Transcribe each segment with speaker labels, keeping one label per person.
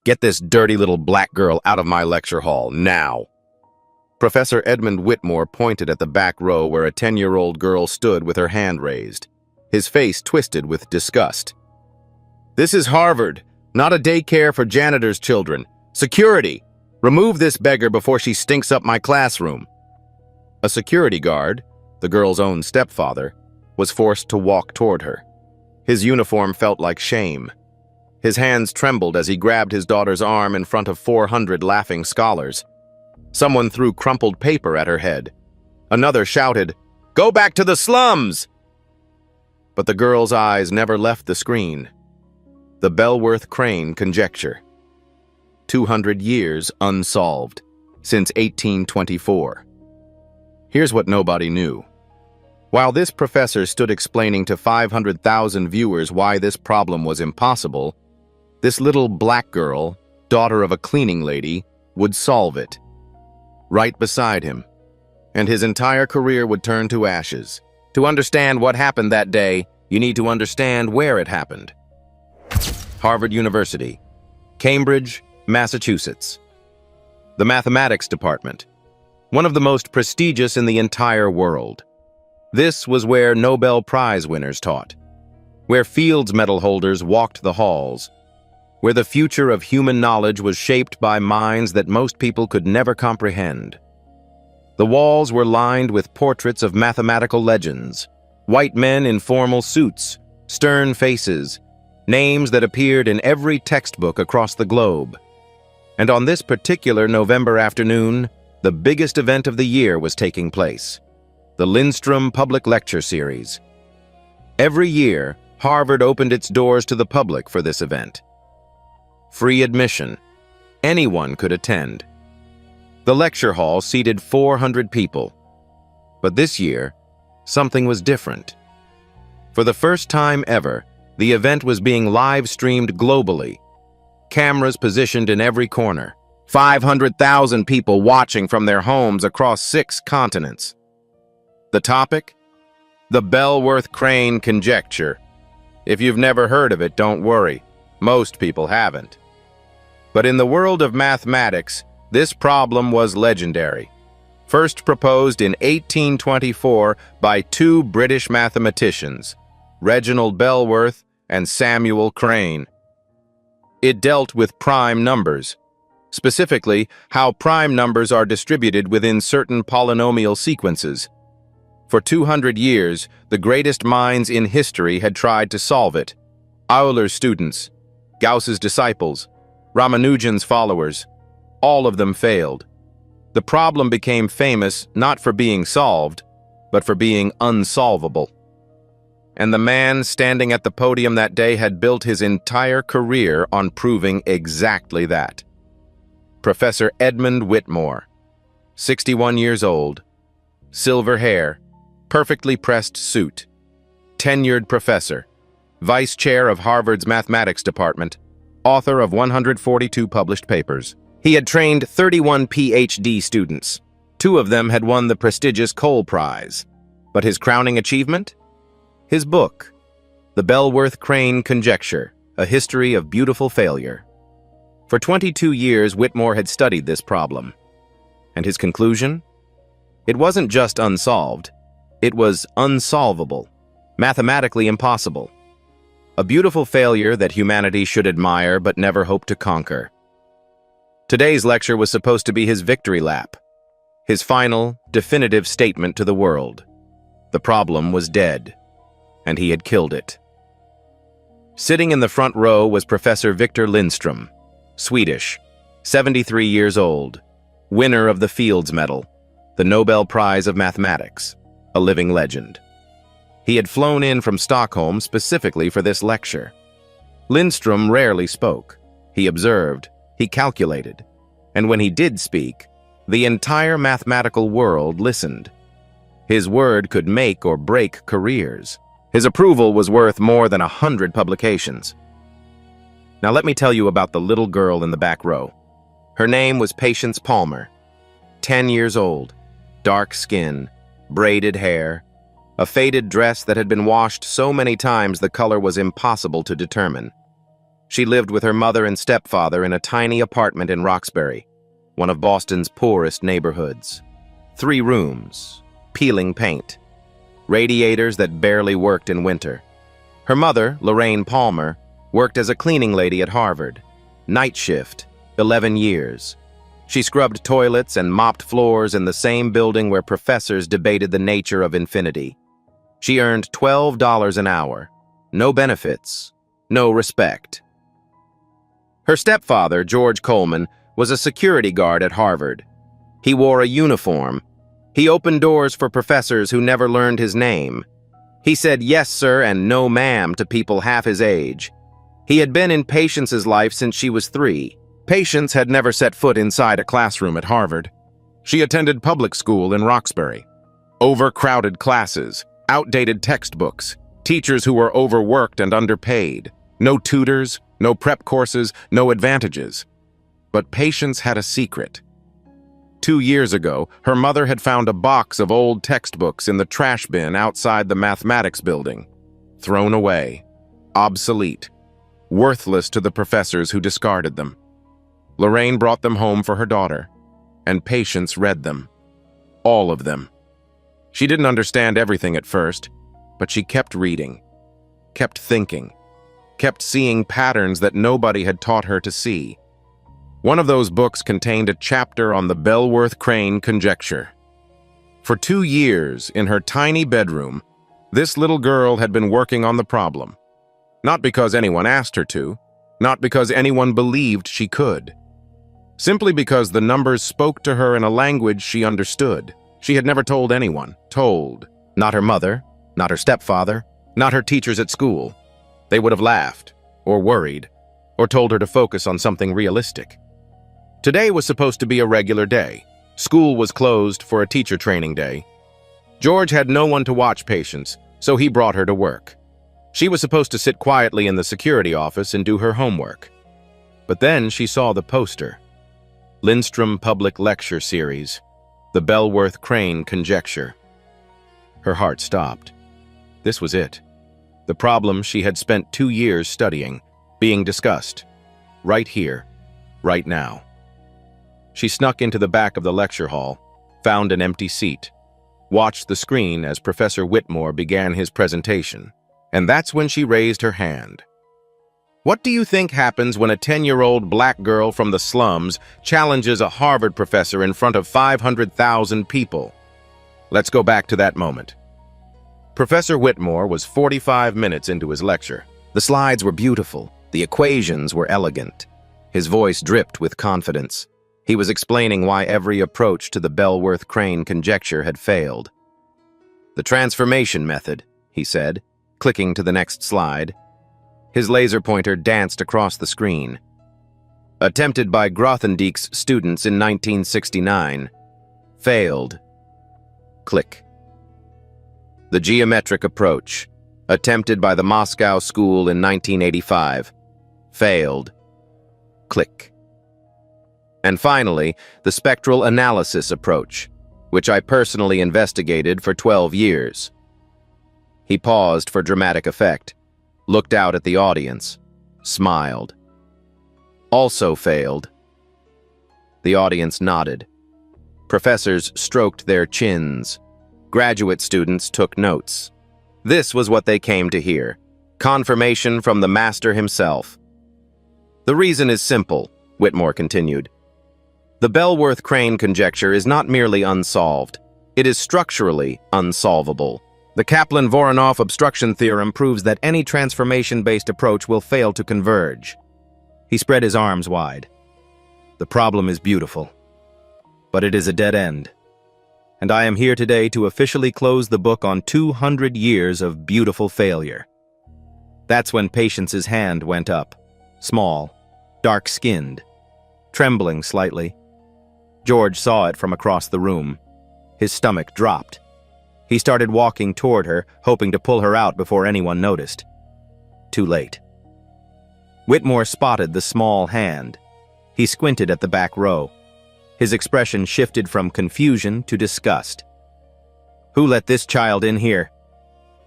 Speaker 1: Get this dirty little black girl out of my lecture hall, now. Professor Edmund Whitmore pointed at the back row where a 10-year-old girl stood with her hand raised, his face twisted with disgust. This is Harvard, not a daycare for janitors' children. Security! Remove this beggar before she stinks up my classroom. A security guard, the girl's own stepfather, was forced to walk toward her. His uniform felt like shame. His hands trembled as he grabbed his daughter's arm in front of 400 laughing scholars. Someone threw crumpled paper at her head. Another shouted, "Go back to the slums!" But the girl's eyes never left the screen. The Bellworth-Crane conjecture. 200 years unsolved, since 1824. Here's what nobody knew. While this professor stood explaining to 500,000 viewers why this problem was impossible, this little black girl, daughter of a cleaning lady, would solve it. Right beside him. And his entire career would turn to ashes. To understand what happened that day, you need to understand where it happened. Harvard University, Cambridge, Massachusetts. The Mathematics Department, one of the most prestigious in the entire world. This was where Nobel Prize winners taught, where Fields Medal holders walked the halls, where the future of human knowledge was shaped by minds that most people could never comprehend. The walls were lined with portraits of mathematical legends, white men in formal suits, stern faces, names that appeared in every textbook across the globe. And on this particular November afternoon, the biggest event of the year was taking place, the Lindstrom Public Lecture Series. Every year, Harvard opened its doors to the public for this event. Free admission. Anyone could attend. The lecture hall seated 400 people. But this year, something was different. For the first time ever, the event was being live-streamed globally. Cameras positioned in every corner. 500,000 people watching from their homes across 6 continents. The topic? The Bellworth-Crane conjecture. If you've never heard of it, don't worry. Most people haven't. But in the world of mathematics, this problem was legendary. First proposed in 1824 by 2 British mathematicians, Reginald Bellworth and Samuel Crane. It dealt with prime numbers, specifically how prime numbers are distributed within certain polynomial sequences. For 200 years, the greatest minds in history had tried to solve it. Euler's students, Gauss's disciples, Ramanujan's followers, all of them failed. The problem became famous not for being solved, but for being unsolvable. And the man standing at the podium that day had built his entire career on proving exactly that. Professor Edmund Whitmore, 61 years old, silver hair, perfectly pressed suit, tenured professor, vice chair of Harvard's mathematics department, author of 142 published papers. He had trained 31 PhD students. 2 of them had won the prestigious Cole Prize. But his crowning achievement? His book, The Bellworth-Crane Conjecture, A History of Beautiful Failure. For 22 years, Whitmore had studied this problem. And his conclusion? It wasn't just unsolved. It was unsolvable, mathematically impossible. A beautiful failure that humanity should admire but never hope to conquer. Today's lecture was supposed to be his victory lap, his final, definitive statement to the world. The problem was dead, and he had killed it. Sitting in the front row was Professor Victor Lindstrom, Swedish, 73 years old, winner of the Fields Medal, the Nobel Prize of Mathematics, a living legend. He had flown in from Stockholm specifically for this lecture. Lindstrom rarely spoke. He observed, he calculated, and when he did speak, the entire mathematical world listened. His word could make or break careers. His approval was worth more than 100 publications. Now let me tell you about the little girl in the back row. Her name was Patience Palmer, 10 years old, dark skin, braided hair, a faded dress that had been washed so many times the color was impossible to determine. She lived with her mother and stepfather in a tiny apartment in Roxbury, one of Boston's poorest neighborhoods. 3 rooms, peeling paint, radiators that barely worked in winter. Her mother, Lorraine Palmer, worked as a cleaning lady at Harvard. Night shift, 11 years. She scrubbed toilets and mopped floors in the same building where professors debated the nature of infinity. She earned $12 an hour. No benefits, no respect. Her stepfather, George Coleman, was a security guard at Harvard. He wore a uniform. He opened doors for professors who never learned his name. He said yes, sir, and no, ma'am to people half his age. He had been in Patience's life since she was 3. Patience had never set foot inside a classroom at Harvard. She attended public school in Roxbury. Overcrowded classes, outdated textbooks, teachers who were overworked and underpaid. No tutors, no prep courses, no advantages. But Patience had a secret. 2 years ago, her mother had found a box of old textbooks in the trash bin outside the mathematics building. Thrown away, obsolete, worthless to the professors who discarded them. Lorraine brought them home for her daughter, and Patience read them. All of them. She didn't understand everything at first, but she kept reading, kept thinking, kept seeing patterns that nobody had taught her to see. One of those books contained a chapter on the Bellworth-Crane conjecture. For 2 years, in her tiny bedroom, this little girl had been working on the problem. Not because anyone asked her to, not because anyone believed she could. Simply because the numbers spoke to her in a language she understood. She had never told anyone. Not her mother, not her stepfather, not her teachers at school. They would have laughed, or worried, or told her to focus on something realistic. Today was supposed to be a regular day. School was closed for a teacher training day. George had no one to watch Patience, so he brought her to work. She was supposed to sit quietly in the security office and do her homework. But then she saw the poster. Lindstrom Public Lecture Series, The Bellworth-Crane Conjecture. Her heart stopped. This was it. The problem she had spent 2 years studying, being discussed. Right here, right now. She snuck into the back of the lecture hall, found an empty seat, watched the screen as Professor Whitmore began his presentation. And that's when she raised her hand. What do you think happens when a 10-year-old black girl from the slums challenges a Harvard professor in front of 500,000 people? Let's go back to that moment. Professor Whitmore was 45 minutes into his lecture. The slides were beautiful. The equations were elegant. His voice dripped with confidence. He was explaining why every approach to the Bellworth-Crane conjecture had failed. The transformation method, he said, clicking to the next slide. His laser pointer danced across the screen. Attempted by Grothendieck's students in 1969. Failed. Click. The geometric approach. Attempted by the Moscow School in 1985. Failed. Click. And finally, the spectral analysis approach, which I personally investigated for 12 years. He paused for dramatic effect, looked out at the audience, smiled. Also failed. The audience nodded. Professors stroked their chins. Graduate students took notes. This was what they came to hear. Confirmation from the master himself. The reason is simple, Whitmore continued. The Bellworth-Crane conjecture is not merely unsolved. It is structurally unsolvable. The Kaplan-Voronov obstruction theorem proves that any transformation-based approach will fail to converge. He spread his arms wide. The problem is beautiful, but it is a dead end. And I am here today to officially close the book on 200 years of beautiful failure. That's when Patience's hand went up, small, dark-skinned, trembling slightly. George saw it from across the room. His stomach dropped. He started walking toward her, hoping to pull her out before anyone noticed. Too late. Whitmore spotted the small hand. He squinted at the back row. His expression shifted from confusion to disgust. Who let this child in here?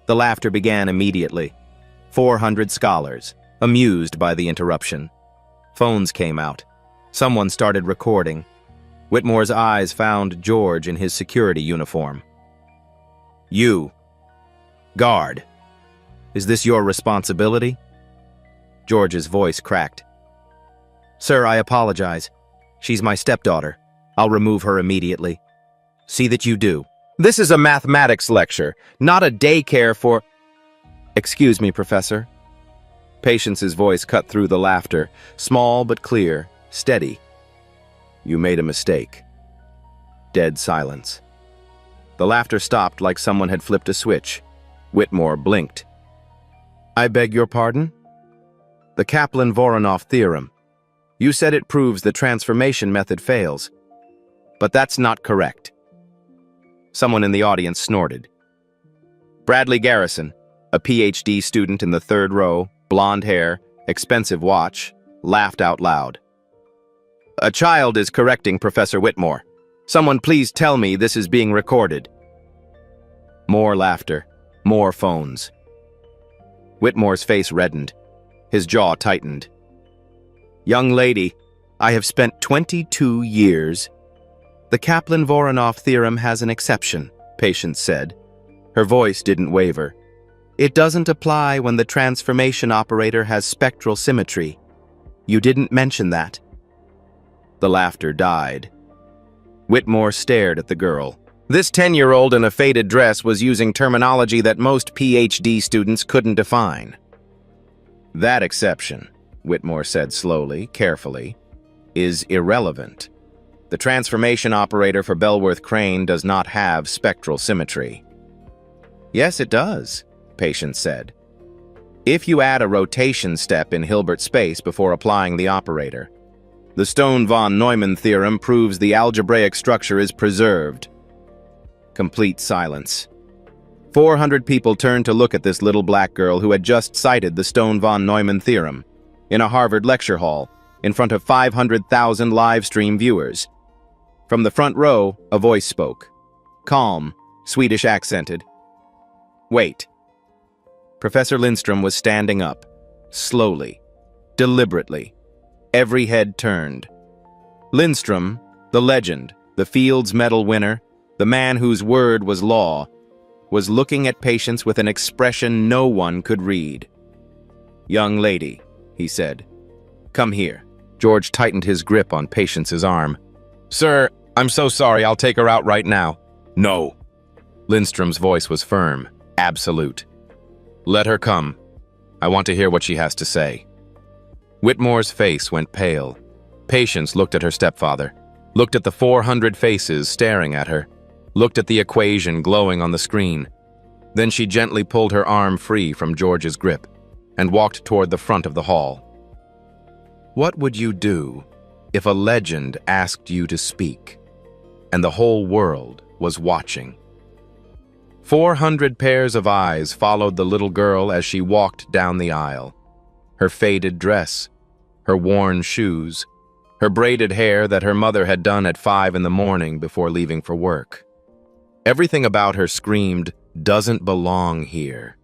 Speaker 1: The laughter began immediately. 400 scholars,
Speaker 2: amused by the interruption. Phones came out. Someone started recording. Whitmore's eyes found George in his security uniform. "You. Guard. Is this your responsibility?" George's voice cracked. "Sir, I apologize. She's my stepdaughter. I'll remove her immediately." "See that you do." "This is a mathematics lecture, not a daycare for—" "Excuse me, Professor." Patience's voice cut through the laughter, small but clear, steady. "You made a mistake." Dead silence. The laughter stopped like someone had flipped a switch. Whitmore blinked. "I beg your pardon?" "The Kaplan-Voronov theorem. You said it proves the transformation method fails. But that's not correct." Someone in the audience snorted. Bradley Garrison, a PhD student in the third row, blonde hair, expensive watch, laughed out loud. "A child is correcting Professor Whitmore. Someone please tell me this is being recorded." More laughter, more phones. Whitmore's face reddened. His jaw tightened. "Young lady, I have spent 22 years. The Kaplan-Voronov theorem has an exception," Patience said. Her voice didn't waver. "It doesn't apply when the transformation operator has spectral symmetry. You didn't mention that." The laughter died. Whitmore stared at the girl. This 10-year-old in a faded dress was using terminology that most PhD students couldn't define. "That exception," Whitmore said slowly, carefully, "is irrelevant. The transformation operator for Bellworth Crane does not have spectral symmetry." "Yes, it does," Patience said. "If you add a rotation step in Hilbert space before applying the operator. The Stone-von Neumann theorem proves the algebraic structure is preserved." Complete silence. 400 people turned to look at this little black girl who had just cited the Stone-von Neumann theorem in a Harvard lecture hall in front of 500,000 live stream viewers. From the front row, a voice spoke. Calm, Swedish accented. "Wait." Professor Lindstrom was standing up, slowly, deliberately. Every head turned. Lindstrom, the legend, the Fields Medal winner, the man whose word was law, was looking at Patience with an expression no one could read. "Young lady," he said, "come here." George tightened his grip on Patience's arm. "Sir, I'm so sorry, I'll take her out right now." "No." Lindstrom's voice was firm, absolute. "Let her come. I want to hear what she has to say." Whitmore's face went pale. Patience looked at her stepfather, looked at the 400 faces staring at her, looked at the equation glowing on the screen. Then she gently pulled her arm free from George's grip and walked toward the front of the hall. "What would you do if a legend asked you to speak, and the whole world was watching?" 400 pairs of eyes followed the little girl as she walked down the aisle. Her faded dress, her worn shoes, her braided hair that her mother had done at 5 in the morning before leaving for work. Everything about her screamed, "Doesn't belong here."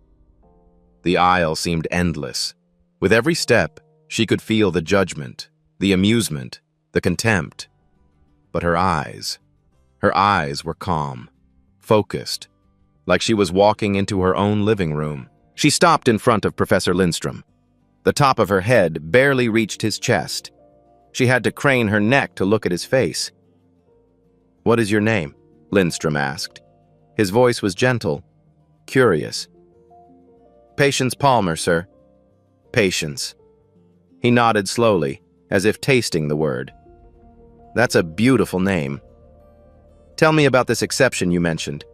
Speaker 2: The aisle seemed endless. With every step, she could feel the judgment, the amusement, the contempt. But her eyes were calm, focused, like she was walking into her own living room. She stopped in front of Professor Lindstrom. The top of her head barely reached his chest. She had to crane her neck to look at his face. "What is your name?" Lindstrom asked. His voice was gentle, curious. "Patience Palmer, sir." "Patience." He nodded slowly, as if tasting the word. "That's a beautiful name. Tell me about this exception you mentioned.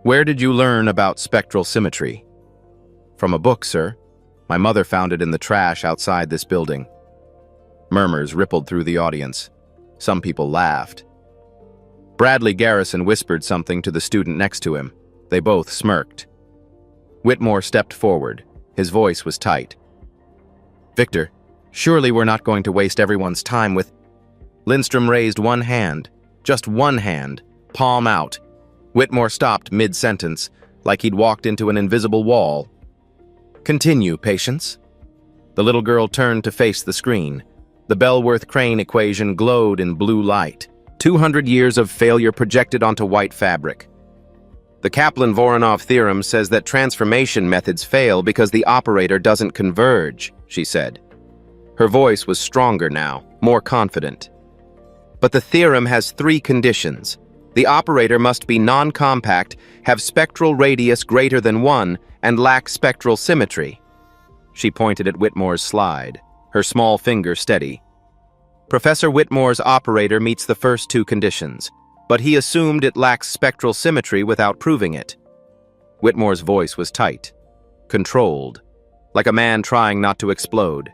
Speaker 2: Where did you learn about spectral symmetry?" "From a book, sir. My mother found it in the trash outside this building." Murmurs rippled through the audience. Some people laughed. Bradley Garrison whispered something to the student next to him. They both smirked. Whitmore stepped forward. His voice was tight. "Victor, surely we're not going to waste everyone's time with—" Lindstrom raised one hand, just one hand, palm out. Whitmore stopped mid-sentence, like he'd walked into an invisible wall. "Continue, Patience." The little girl turned to face the screen. The Bellworth-Crane equation glowed in blue light. 200 years of failure projected onto white fabric. The Kaplan-Voronov theorem says that transformation methods fail because the operator doesn't converge, she said. Her voice was stronger now, more confident. But the theorem has 3 conditions. The operator must be non-compact, have spectral radius greater than 1, and lack spectral symmetry. She pointed at Whitmore's slide, her small finger steady. Professor Whitmore's operator meets the first 2 conditions, but he assumed it lacks spectral symmetry without proving it. Whitmore's voice was tight, controlled, like a man trying not to explode.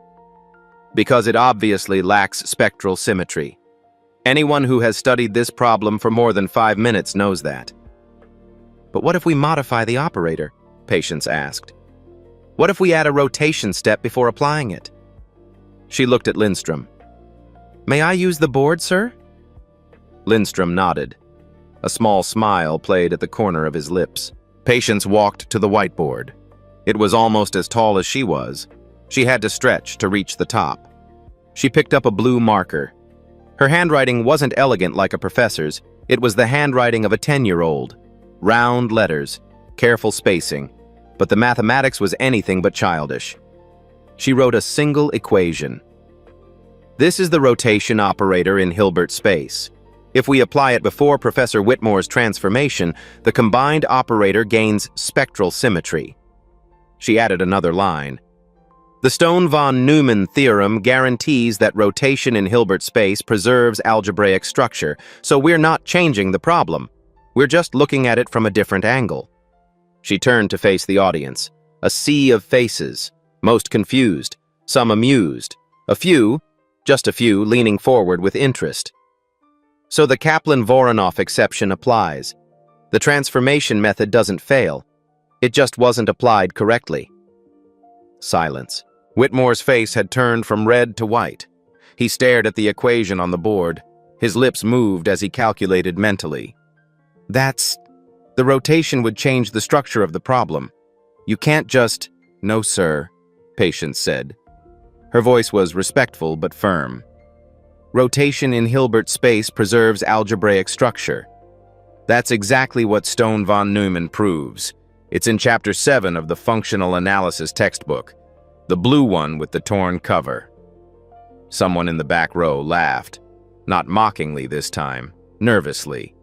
Speaker 2: Because it obviously lacks spectral symmetry. Anyone who has studied this problem for more than 5 minutes knows that. But what if we modify the operator? Patience asked. What if we add a rotation step before applying it? She looked at Lindstrom. May I use the board, sir? Lindstrom nodded. A small smile played at the corner of his lips. Patience walked to the whiteboard. It was almost as tall as she was. She had to stretch to reach the top. She picked up a blue marker. Her handwriting wasn't elegant like a professor's. It was the handwriting of a 10-year-old. Round letters, careful spacing, but the mathematics was anything but childish. She wrote a single equation. This is the rotation operator in Hilbert space. If we apply it before Professor Whitmore's transformation, the combined operator gains spectral symmetry. She added another line. The Stone-von Neumann theorem guarantees that rotation in Hilbert space preserves algebraic structure, so we're not changing the problem. We're just looking at it from a different angle. She turned to face the audience. A sea of faces, most confused, some amused, a few, just a few, leaning forward with interest. So the Kaplan-Voronov exception applies. The transformation method doesn't fail. It just wasn't applied correctly. Silence. Whitmore's face had turned from red to white. He stared at the equation on the board. His lips moved as he calculated mentally. The rotation would change the structure of the problem. You can't just... No, sir, Patience said. Her voice was respectful but firm. Rotation in Hilbert space preserves algebraic structure. That's exactly what Stone von Neumann proves. It's in Chapter 7 of the Functional Analysis textbook, the blue one with the torn cover. Someone in the back row laughed, not mockingly this time, nervously.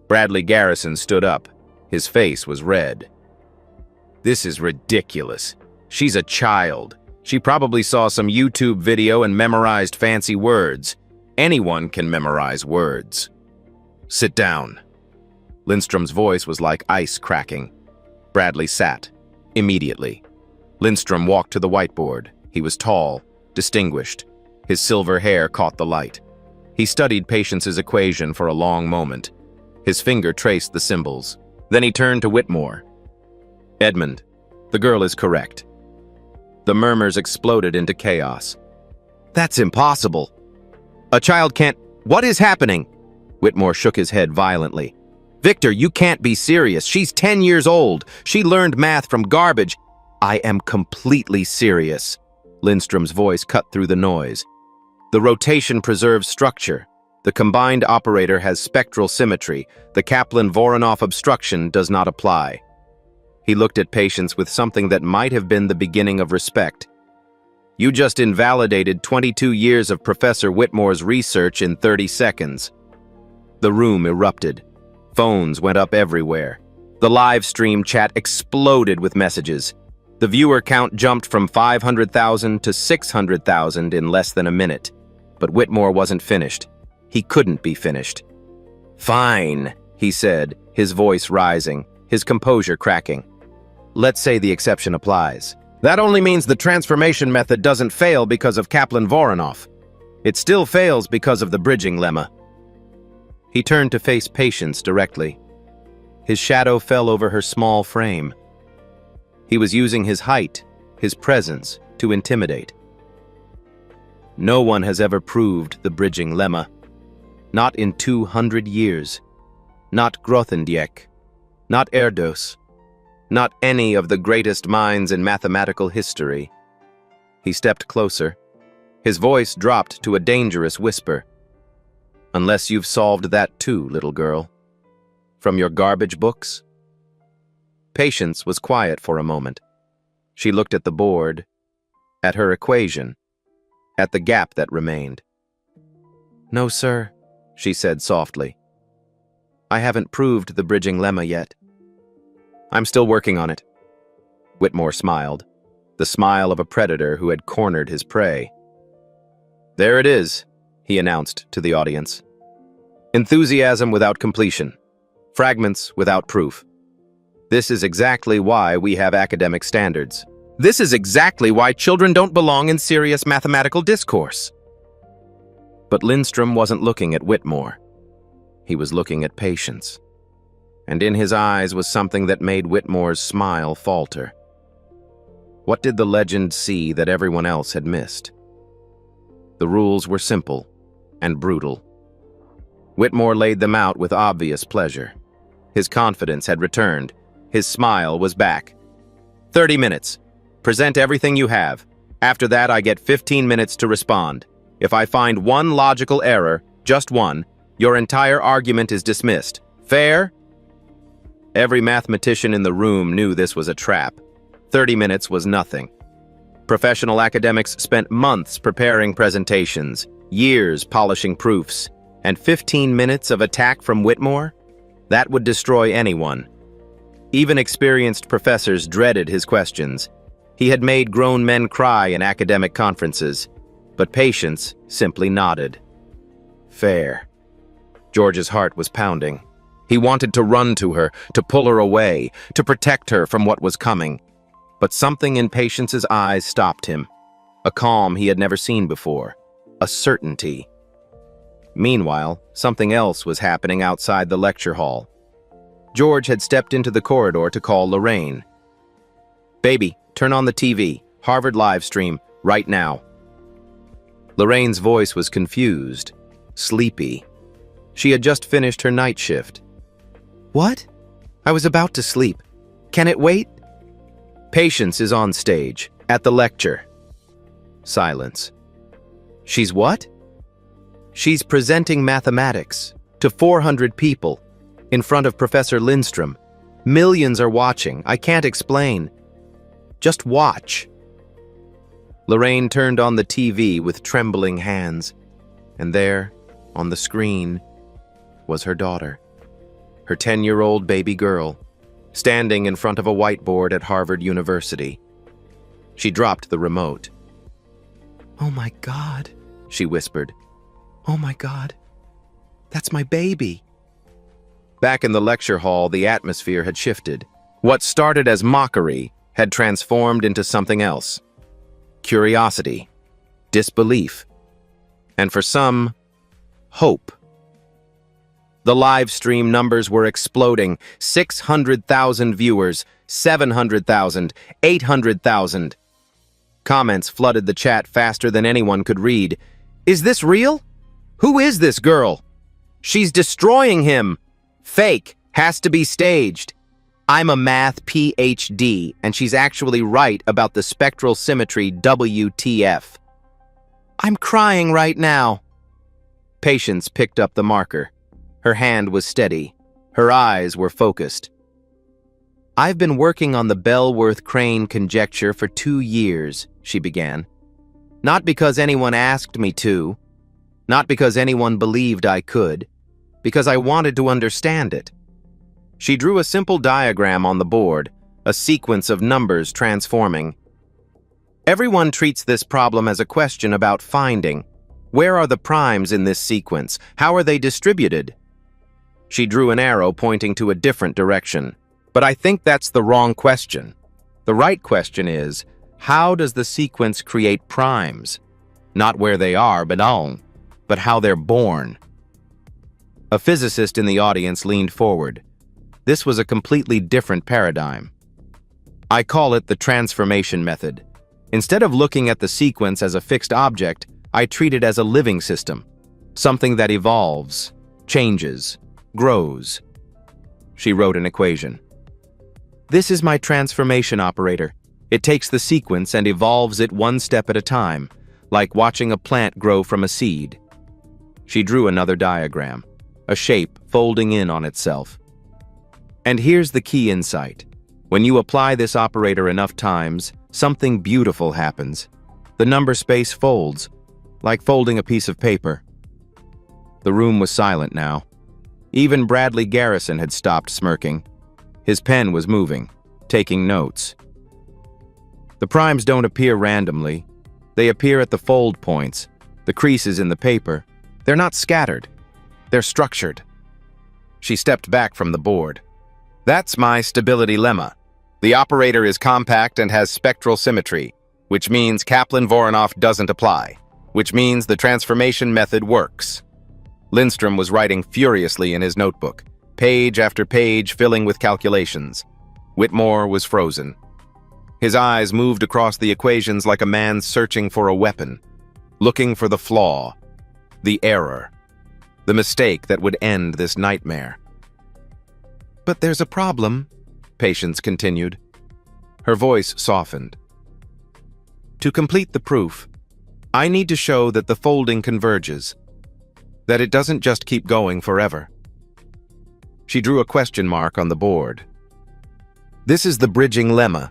Speaker 2: Bradley Garrison stood up. His face was red. This is ridiculous. She's a child. She probably saw some YouTube video and memorized fancy words. Anyone can memorize words. Sit down. Lindstrom's voice was like ice cracking. Bradley sat, immediately. Lindstrom walked to the whiteboard. He was tall, distinguished. His silver hair caught the light. He studied Patience's equation for a long moment. His finger traced the symbols. Then he turned to Whitmore. Edmund, the girl is correct. The murmurs exploded into chaos. That's impossible. A child can't... What is happening? Whitmore shook his head violently. Victor, you can't be serious. She's 10 years old. She learned math from garbage. I am completely serious. Lindstrom's voice cut through the noise. The rotation preserves structure. The combined operator has spectral symmetry. The Kaplan-Voronov obstruction does not apply. He looked at Patience with something that might have been the beginning of respect. You just invalidated 22 years of Professor Whitmore's research in 30 seconds. The room erupted. Phones went up everywhere. The live stream chat exploded with messages. The viewer count jumped from 500,000 to 600,000 in less than a minute. But Whitmore wasn't finished. He couldn't be finished. Fine, he said, his voice rising, his composure cracking. Let's say the exception applies. That only means the transformation method doesn't fail because of Kaplan-Voronov. It still fails because of the bridging lemma. He turned to face Patience directly. His shadow fell over her small frame. He was using his height, his presence, to intimidate. No one has ever proved the bridging lemma. Not in 200 years. Not Grothendieck. Not Erdos. Not any of the greatest minds in mathematical history. He stepped closer. His voice dropped to a dangerous whisper. Unless you've solved that too, little girl. From your garbage books? Patience was quiet for a moment. She looked at the board, at her equation, at the gap that remained. No, sir, she said softly. I haven't proved the bridging lemma yet. I'm still working on it. Whitmore smiled, the smile of a predator who had cornered his prey. There it is, he announced to the audience. Enthusiasm without completion. Fragments without proof. This is exactly why we have academic standards. This is exactly why children don't belong in serious mathematical discourse. But Lindstrom wasn't looking at Whitmore. He was looking at Patience. And in his eyes was something that made Whitmore's smile falter. What did the legend see that everyone else had missed? The rules were simple and brutal. Whitmore laid them out with obvious pleasure. His confidence had returned. His smile was back. 30 minutes. Present everything you have. After that, I get 15 minutes to respond. If I find one logical error, just one, your entire argument is dismissed. Fair? Every mathematician in the room knew this was a trap. 30 minutes was nothing. Professional academics spent months preparing presentations, years polishing proofs, and 15 minutes of attack from Whitmore? That would destroy anyone. Even experienced professors dreaded his questions. He had made grown men cry in academic conferences, but Patience simply nodded. Fair. George's heart was pounding. He wanted to run to her, to pull her away, to protect her from what was coming. But something in Patience's eyes stopped him. A calm he had never seen before. A certainty. Meanwhile, something else was happening outside the lecture hall. George had stepped into the corridor to call Lorraine. Baby, turn on the TV. Harvard live stream, right now. Lorraine's voice was confused, sleepy. She had just finished her night shift. What? I was about to sleep. Can it wait? Patience is on stage, at the lecture. Silence. She's what? She's presenting mathematics to 400 people in front of Professor Lindstrom. Millions are watching. I can't explain. Just watch. Lorraine turned on the TV with trembling hands, and there, on the screen, was her daughter, her 10-year-old baby girl, standing in front of a whiteboard at Harvard University. She dropped the remote. "Oh my God," she whispered. "Oh my God, that's my baby." Back in the lecture hall, the atmosphere had shifted. What started as mockery had transformed into something else. Curiosity, disbelief, and for some, hope. The live stream numbers were exploding. 600,000 viewers, 700,000, 800,000. Comments flooded the chat faster than anyone could read. Is this real? Who is this girl? She's destroying him. Fake. Has to be staged. I'm a math PhD, and she's actually right about the spectral symmetry WTF. I'm crying right now. Patience picked up the marker. Her hand was steady. Her eyes were focused. I've been working on the Bellworth-Crane conjecture for 2 years, she began. Not because anyone asked me to, not because anyone believed I could, because I wanted to understand it. She drew a simple diagram on the board, a sequence of numbers transforming. Everyone treats this problem as a question about finding. Where are the primes in this sequence? How are they distributed? She drew an arrow pointing to a different direction. But I think that's the wrong question. The right question is, how does the sequence create primes? Not where they are, but how they're born. A physicist in the audience leaned forward. This was a completely different paradigm. I call it the transformation method. Instead of looking at the sequence as a fixed object, I treat it as a living system, something that evolves, changes, grows. She wrote an equation. This is my transformation operator. It takes the sequence and evolves it one step at a time, like watching a plant grow from a seed. She drew another diagram, a shape folding in on itself. And here's the key insight. When you apply this operator enough times, something beautiful happens. The number space folds, like folding a piece of paper. The room was silent now. Even Bradley Garrison had stopped smirking. His pen was moving, taking notes. The primes don't appear randomly. They appear at the fold points, the creases in the paper. They're not scattered. They're structured. She stepped back from the board. That's my stability lemma. The operator is compact and has spectral symmetry, which means Kaplan-Voronov doesn't apply, which means the transformation method works. Lindstrom was writing furiously in his notebook, page after page filling with calculations. Whitmore was frozen. His eyes moved across the equations like a man searching for a weapon, looking for the flaw, the error, the mistake that would end this nightmare. But there's a problem, Patience continued. Her voice softened. To complete the proof, I need to show that the folding converges, that it doesn't just keep going forever. She drew a question mark on the board. This is the bridging lemma.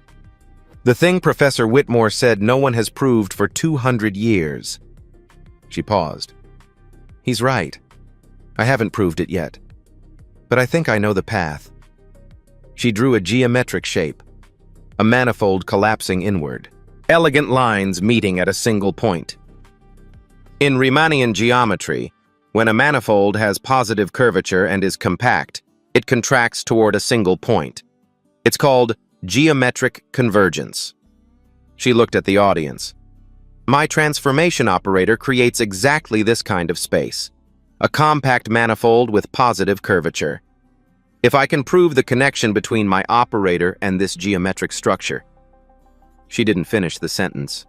Speaker 2: The thing Professor Whitmore said no one has proved for 200 years. She paused. He's right. I haven't proved it yet. But I think I know the path. She drew a geometric shape, a manifold collapsing inward, elegant lines meeting at a single point. In Riemannian geometry, when a manifold has positive curvature and is compact, it contracts toward a single point. It's called geometric convergence. She looked at the audience. My transformation operator creates exactly this kind of space, a compact manifold with positive curvature. If I can prove the connection between my operator and this geometric structure. She didn't finish the sentence.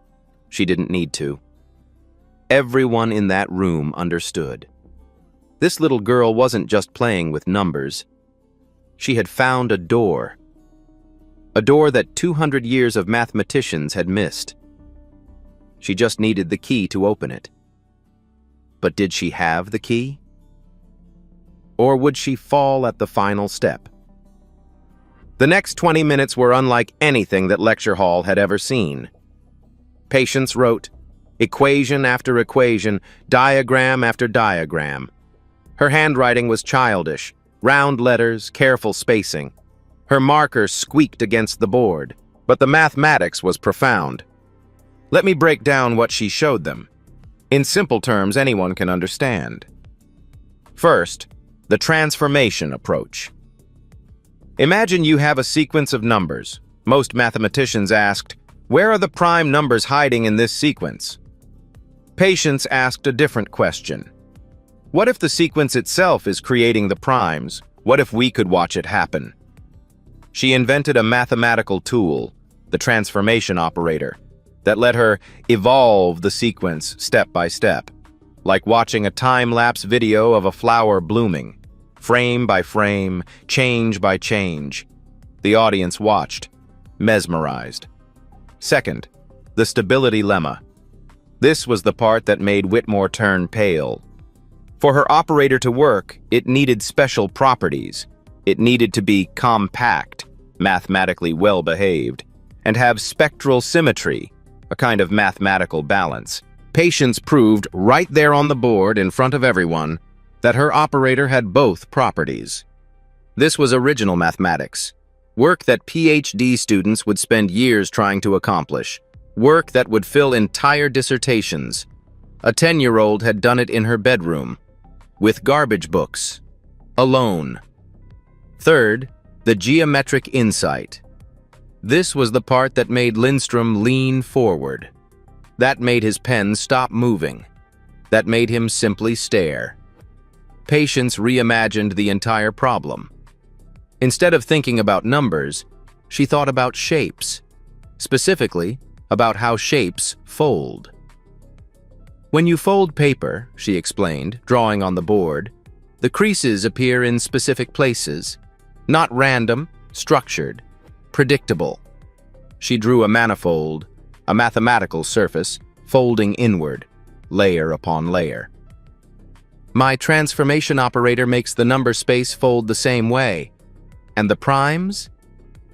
Speaker 2: She didn't need to. Everyone in that room understood. This little girl wasn't just playing with numbers. She had found a door that 200 years of mathematicians had missed. She just needed the key to open it. But did she have the key? Or would she fall at the final step? The next 20 minutes were unlike anything that lecture hall had ever seen. Patience wrote, equation after equation, diagram after diagram. Her handwriting was childish, round letters, careful spacing. Her marker squeaked against the board, but the mathematics was profound. Let me break down what she showed them. In simple terms anyone can understand. First, the transformation approach. Imagine you have a sequence of numbers. Most mathematicians asked, where are the prime numbers hiding in this sequence? Patience asked a different question. What if the sequence itself is creating the primes? What if we could watch it happen? She invented a mathematical tool, the transformation operator, that let her evolve the sequence step by step, like watching a time-lapse video of a flower blooming. Frame by frame, change by change. The audience watched, mesmerized. Second, the stability lemma. This was the part that made Whitmore turn pale. For her operator to work, it needed special properties. It needed to be compact, mathematically well-behaved, and have spectral symmetry, a kind of mathematical balance. Patience proved right there on the board in front of everyone that her operator had both properties. This was original mathematics, work that PhD students would spend years trying to accomplish, work that would fill entire dissertations. A 10-year-old had done it in her bedroom, with garbage books, alone. Third, the geometric insight. This was the part that made Lindstrom lean forward. That made his pen stop moving. That made him simply stare. Patience reimagined the entire problem. Instead of thinking about numbers, she thought about shapes, specifically about how shapes fold. When you fold paper, she explained, drawing on the board, the creases appear in specific places, not random, structured, predictable. She drew a manifold, a mathematical surface, folding inward, layer upon layer. My transformation operator makes the number space fold the same way. And the primes?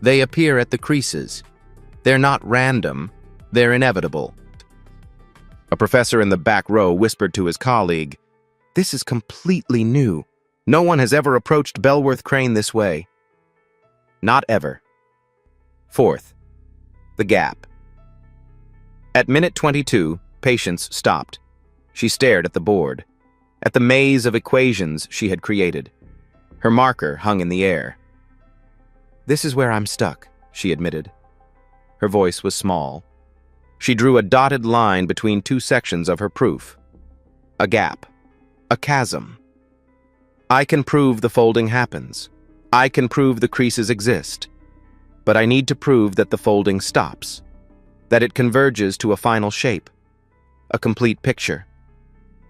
Speaker 2: They appear at the creases. They're not random, they're inevitable. A professor in the back row whispered to his colleague, "This is completely new. No one has ever approached Bellworth Crane this way." Not ever. Fourth, the gap. At minute 22, Patience stopped. She stared at the board, at the maze of equations she had created. Her marker hung in the air. "This is where I'm stuck," she admitted. Her voice was small. She drew a dotted line between two sections of her proof. A gap. A chasm. I can prove the folding happens. I can prove the creases exist. But I need to prove that the folding stops. That it converges to a final shape. A complete picture.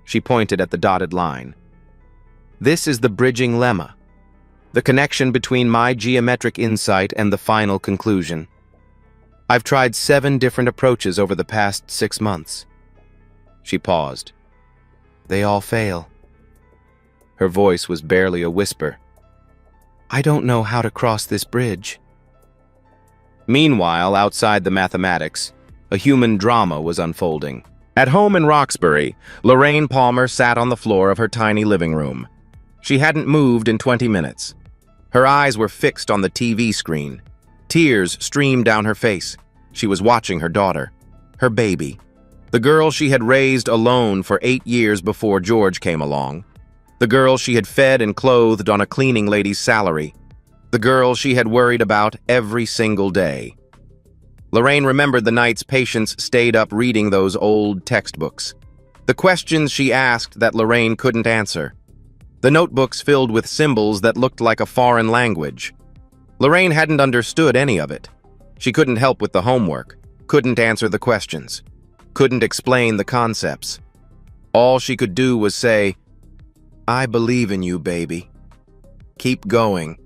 Speaker 2: She pointed at the dotted line. This is the bridging lemma. The connection between my geometric insight and the final conclusion. I've tried 7 different approaches over the past 6 months. She paused. They all fail. Her voice was barely a whisper. I don't know how to cross this bridge. Meanwhile, outside the mathematics, a human drama was unfolding. At home in Roxbury, Lorraine Palmer sat on the floor of her tiny living room. She hadn't moved in 20 minutes. Her eyes were fixed on the TV screen. Tears streamed down her face. She was watching her daughter, her baby, the girl she had raised alone for 8 years before George came along, the girl she had fed and clothed on a cleaning lady's salary, the girl she had worried about every single day. Lorraine remembered the nights Patience stayed up reading those old textbooks, the questions she asked that Lorraine couldn't answer, the notebooks filled with symbols that looked like a foreign language. Lorraine hadn't understood any of it. She couldn't help with the homework, couldn't answer the questions, couldn't explain the concepts. All she could do was say, I believe in you, baby. Keep going.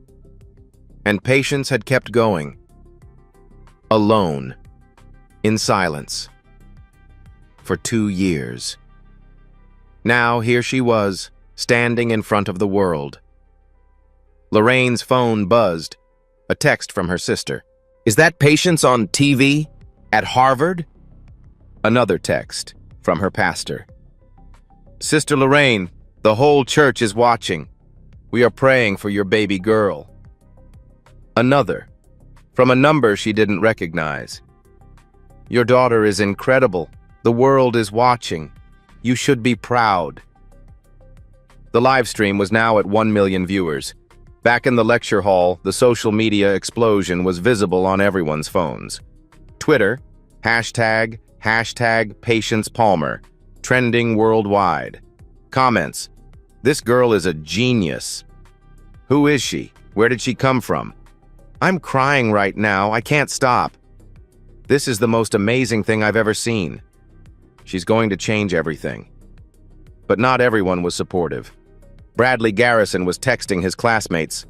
Speaker 2: And Patience had kept going. Alone. In silence. For 2 years. Now here she was, standing in front of the world. Lorraine's phone buzzed. A text from her sister. Is that Patience on TV? At Harvard? Another text from her pastor. Sister Lorraine, the whole church is watching. We are praying for your baby girl. Another, from a number she didn't recognize. Your daughter is incredible. The world is watching. You should be proud. The live stream was now at 1 million viewers. Back in the lecture hall, the social media explosion was visible on everyone's phones. Twitter, hashtag Patience Palmer, trending worldwide. Comments, this girl is a genius. Who is she? Where did she come from? I'm crying right now, I can't stop. This is the most amazing thing I've ever seen. She's going to change everything. But not everyone was supportive. Bradley Garrison was texting his classmates.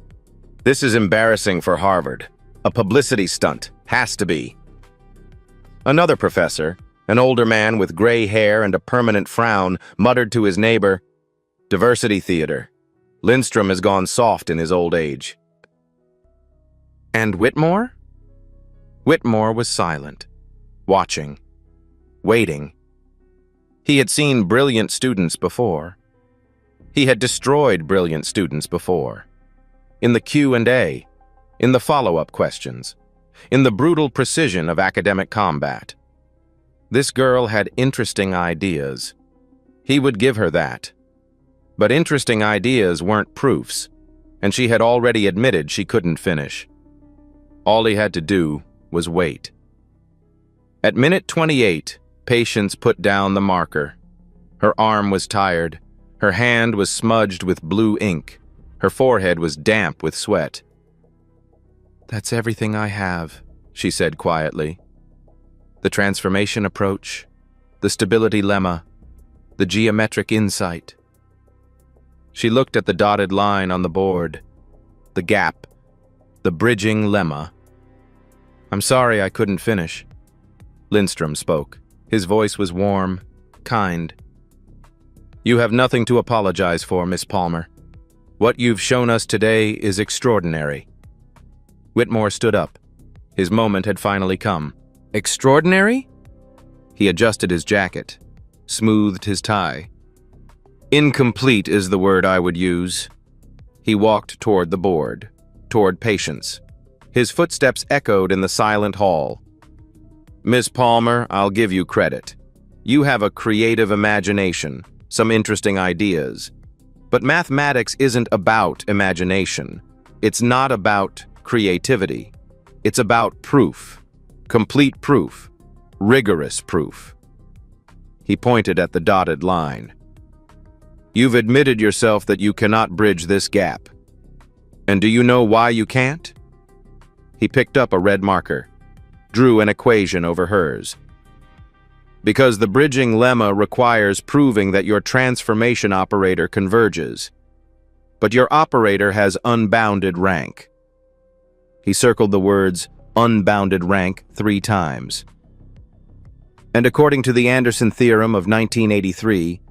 Speaker 2: This is embarrassing for Harvard. A publicity stunt. Has to be. Another professor, an older man with gray hair and a permanent frown, muttered to his neighbor, Diversity theater. Lindstrom has gone soft in his old age. And Whitmore? Whitmore was silent, watching, waiting. He had seen brilliant students before. He had destroyed brilliant students before. In the Q&A, in the follow-up questions, in the brutal precision of academic combat. This girl had interesting ideas. He would give her that. But interesting ideas weren't proofs, and she had already admitted she couldn't finish. All he had to do was wait. At minute 28, Patience put down the marker. Her arm was tired. Her hand was smudged with blue ink. Her forehead was damp with sweat. That's everything I have, she said quietly. The transformation approach, the stability lemma, the geometric insight. She looked at the dotted line on the board, the gap, the bridging lemma. I'm sorry I couldn't finish. Lindstrom spoke. His voice was warm, kind. You have nothing to apologize for, Miss Palmer. What you've shown us today is extraordinary. Whitmore stood up. His moment had finally come. Extraordinary? He adjusted his jacket, smoothed his tie. Incomplete is the word I would use. He walked toward the board, toward Patience. His footsteps echoed in the silent hall. Miss Palmer, I'll give you credit. You have a creative imagination, some interesting ideas. But mathematics isn't about imagination. It's not about creativity. It's about proof. Complete proof. Rigorous proof. He pointed at the dotted line. You've admitted yourself that you cannot bridge this gap. And do you know why you can't? He picked up a red marker, drew an equation over hers. Because the bridging lemma requires proving that your transformation operator converges. But your operator has unbounded rank. He circled the words unbounded rank 3 times. And according to the Anderson theorem of 1983,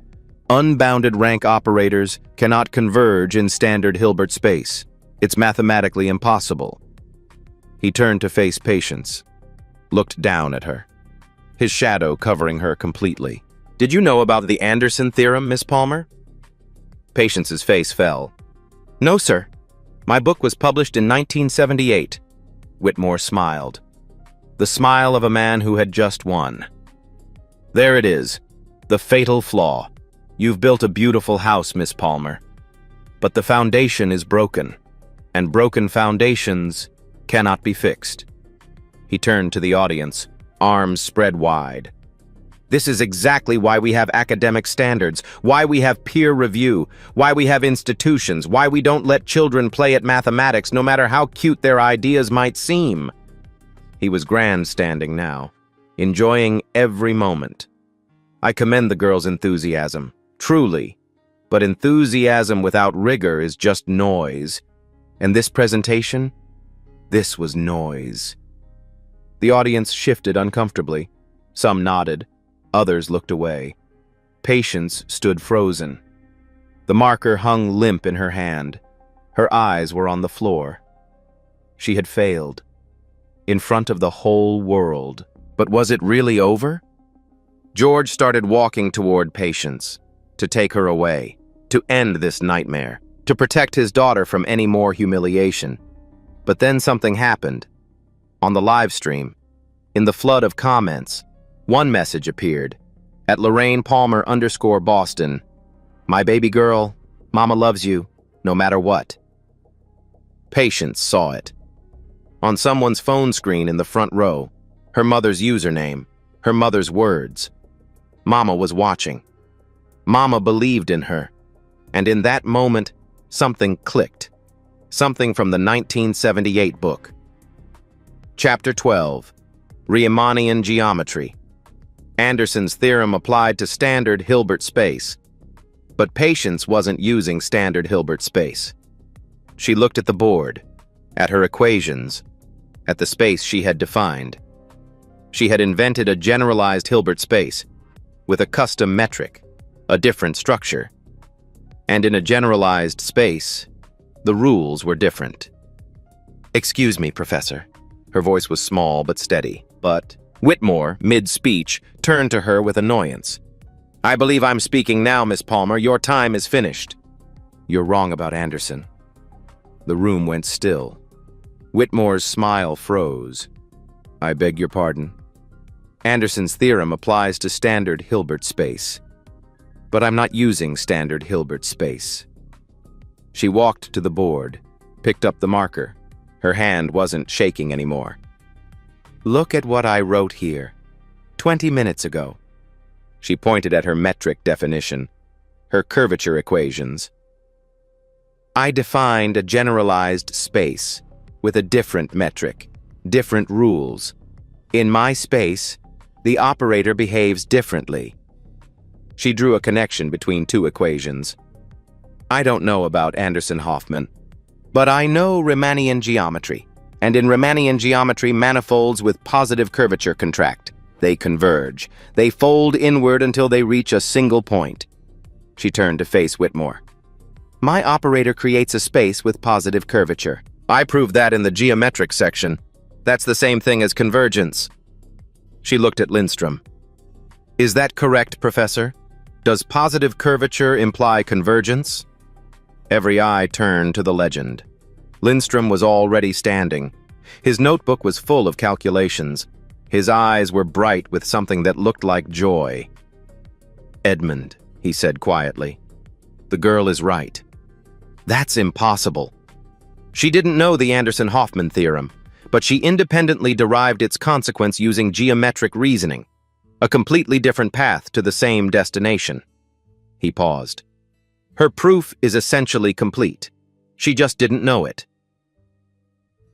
Speaker 2: unbounded rank operators cannot converge in standard Hilbert space. It's mathematically impossible. He turned to face Patience, looked down at her, his shadow covering her completely. Did you know about the Anderson theorem, Miss Palmer? Patience's face fell. No, sir. My book was published in 1978. Whitmore smiled. The smile of a man who had just won. There it is, the fatal flaw. You've built a beautiful house, Miss Palmer. But the foundation is broken, and broken foundations cannot be fixed. He turned to the audience, arms spread wide. This is exactly why we have academic standards, why we have peer review, why we have institutions, why we don't let children play at mathematics no matter how cute their ideas might seem. He was grandstanding now, enjoying every moment. I commend the girl's enthusiasm, truly, but enthusiasm without rigor is just noise. And this presentation? This was noise. The audience shifted uncomfortably. Some nodded, others looked away. Patience stood frozen. The marker hung limp in her hand. Her eyes were on the floor. She had failed. In front of the whole world. But was it really over? George started walking toward Patience, to take her away, to end this nightmare, to protect his daughter from any more humiliation. But then something happened. On the live stream, in the flood of comments, one message appeared, at Lorraine Palmer _Boston. My baby girl, Mama loves you, no matter what. Patience saw it. On someone's phone screen in the front row, her mother's username, her mother's words. Mama was watching. Mama believed in her. And in that moment, something clicked. Something from the 1978 book. Chapter 12, Riemannian Geometry. Anderson's theorem applied to standard Hilbert space. But Patience wasn't using standard Hilbert space. She looked at the board, at her equations, at the space she had defined. She had invented a generalized Hilbert space, with a custom metric, a different structure. And in a generalized space, the rules were different. Excuse me, Professor. Her voice was small but steady. But Whitmore, mid-speech, turned to her with annoyance. I believe I'm speaking now, Miss Palmer. Your time is finished. You're wrong about Anderson. The room went still. Whitmore's smile froze. I beg your pardon. Anderson's theorem applies to standard Hilbert space. But I'm not using standard Hilbert space. She walked to the board, picked up the marker. Her hand wasn't shaking anymore. Look at what I wrote here, 20 minutes ago. She pointed at her metric definition, her curvature equations. I defined a generalized space with a different metric, different rules. In my space, the operator behaves differently. She drew a connection between two equations. I don't know about Anderson-Hoffman, but I know Riemannian geometry. And in Riemannian geometry, manifolds with positive curvature contract. They converge. They fold inward until they reach a single point. She turned to face Whitmore. My operator creates a space with positive curvature. I proved that in the geometric section. That's the same thing as convergence. She looked at Lindstrom. Is that correct, Professor? Does positive curvature imply convergence? Every eye turned to the legend. Lindstrom was already standing. His notebook was full of calculations. His eyes were bright with something that looked like joy. Edmund, he said quietly. The girl is right. That's impossible. She didn't know the Anderson-Hoffman theorem, but she independently derived its consequence using geometric reasoning, a completely different path to the same destination. He paused. Her proof is essentially complete. She just didn't know it.